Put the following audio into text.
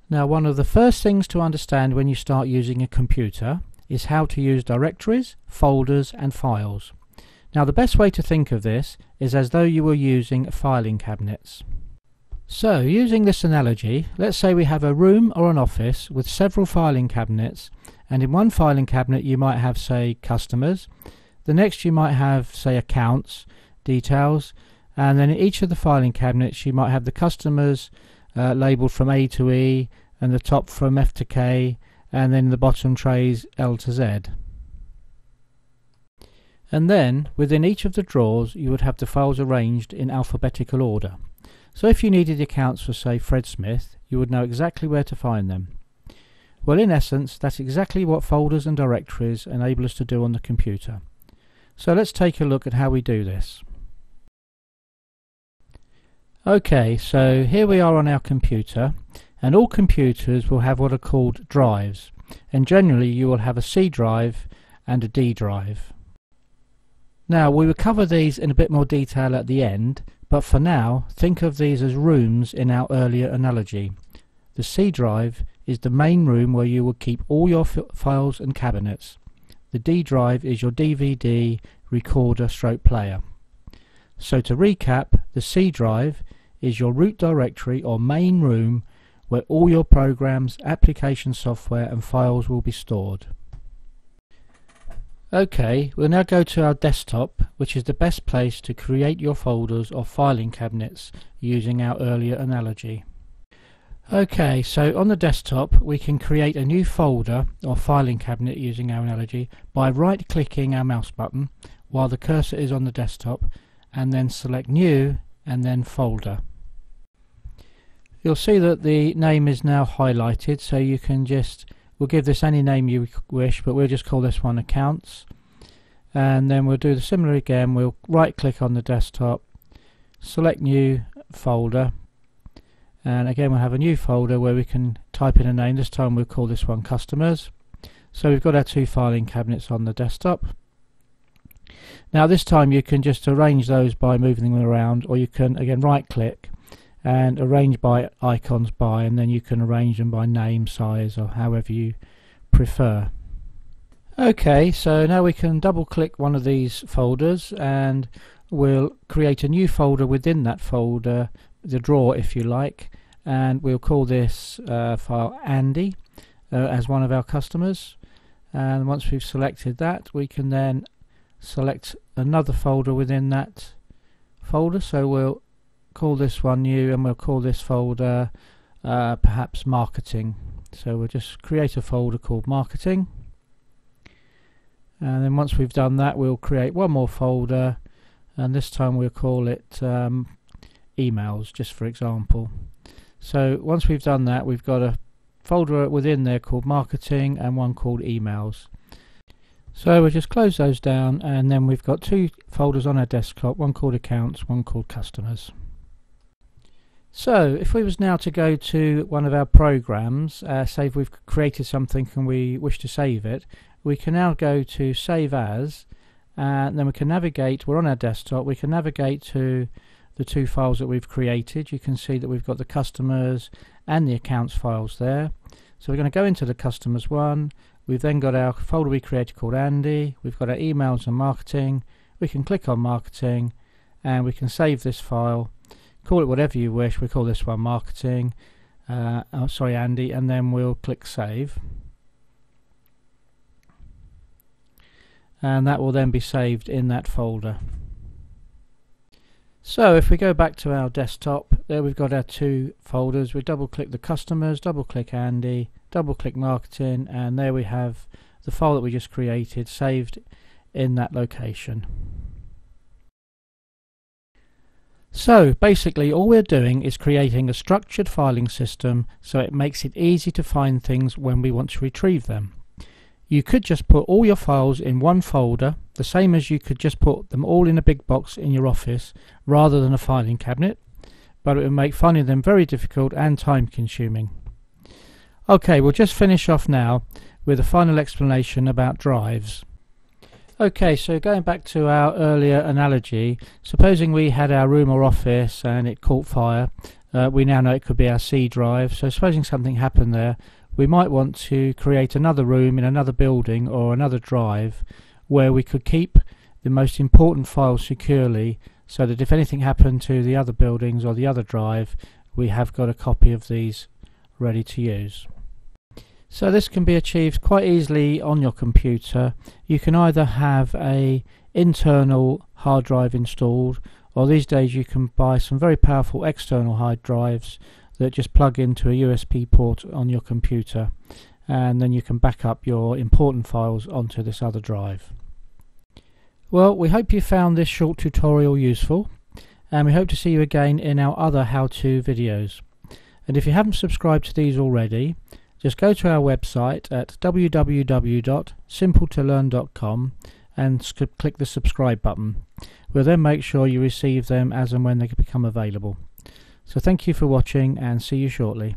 Now, one of the first things to understand when you start using a computer is how to use directories, folders and files. Now, the best way to think of this is as though you were using filing cabinets. So, using this analogy, let's say we have a room or an office with several filing cabinets, and in one filing cabinet you might have, say, customers, the next you might have, say, accounts, details, and then in each of the filing cabinets you might have the customers labelled from A to E, and the top from F to K, and then the bottom trays L to Z. And then within each of the drawers you would have the files arranged in alphabetical order. So if you needed accounts for, say, Fred Smith, you would know exactly where to find them. Well, in essence, that's exactly what folders and directories enable us to do on the computer. So let's take a look at how we do this. Okay, so here we are on our computer, and all computers will have what are called drives, and generally you will have a C drive and a D drive. Now, we will cover these in a bit more detail at the end, but for now think of these as rooms in our earlier analogy. The C drive is the main room where you will keep all your files and cabinets. The D drive is your DVD recorder stroke player. So to recap, the C drive is your root directory or main room where all your programs, application software and files will be stored. Okay, we'll now go to our desktop, which is the best place to create your folders or filing cabinets using our earlier analogy. Okay, so on the desktop we can create a new folder or filing cabinet using our analogy by right clicking our mouse button while the cursor is on the desktop, and then select New and then Folder. You'll see that the name is now highlighted, so you can we'll give this any name you wish, but we'll just call this one Accounts, and then we'll do the similar again. We'll right click on the desktop, select New Folder, and again we'll have a new folder where we can type in a name. This time we'll call this one Customers. So we've got our two filing cabinets on the desktop. Now this time you can just arrange those by moving them around, or you can again right click and arrange by icons by, and then you can arrange them by name, size, or however you prefer. Okay, so now we can double click one of these folders and we'll create a new folder within that folder, the drawer if you like, and we'll call this file Andy as one of our customers. And once we've selected that, we can then select another folder within that folder. So we'll call this one New, and we'll call this folder perhaps Marketing. So we'll just create a folder called Marketing, and then once we've done that we'll create one more folder, and this time we'll call it Emails, just for example. So once we've done that, we've got a folder within there called Marketing and one called Emails. So we'll just close those down, and then we've got two folders on our desktop, one called Accounts, one called Customers. So if we was now to go to one of our programs, say if we've created something and we wish to save it, we can now go to Save As, and then we can navigate, we're on our desktop, we can navigate to the two files that we've created. You can see that we've got the Customers and the Accounts files there. So we're going to go into the Customers one. We've then got our folder we created called Andy, we've got our Emails and Marketing. We can click on Marketing and we can save this file, call it whatever you wish. We call this one Marketing, Andy, and then we'll click Save, and that will then be saved in that folder. So if we go back to our desktop, there we've got our two folders. We double click the Customers, double click Andy, double click Marketing, and there we have the file that we just created saved in that location. So basically all we're doing is creating a structured filing system so it makes it easy to find things when we want to retrieve them. You could just put all your files in one folder, the same as you could just put them all in a big box in your office rather than a filing cabinet, but it would make finding them very difficult and time consuming. Okay, we'll just finish off now with a final explanation about drives. Okay, so going back to our earlier analogy, supposing we had our room or office and it caught fire, we now know it could be our C drive. So supposing something happened there, we might want to create another room in another building or another drive where we could keep the most important files securely, so that if anything happened to the other buildings or the other drive, we have got a copy of these ready to use. So this can be achieved quite easily on your computer. You can either have a internal hard drive installed, or these days you can buy some very powerful external hard drives that just plug into a USB port on your computer, and then you can back up your important files onto this other drive. Well, we hope you found this short tutorial useful, and we hope to see you again in our other how-to videos. And if you haven't subscribed to these already, just go to our website at www.simpletolearn.com and click the subscribe button. We'll then make sure you receive them as and when they become available. So thank you for watching, and see you shortly.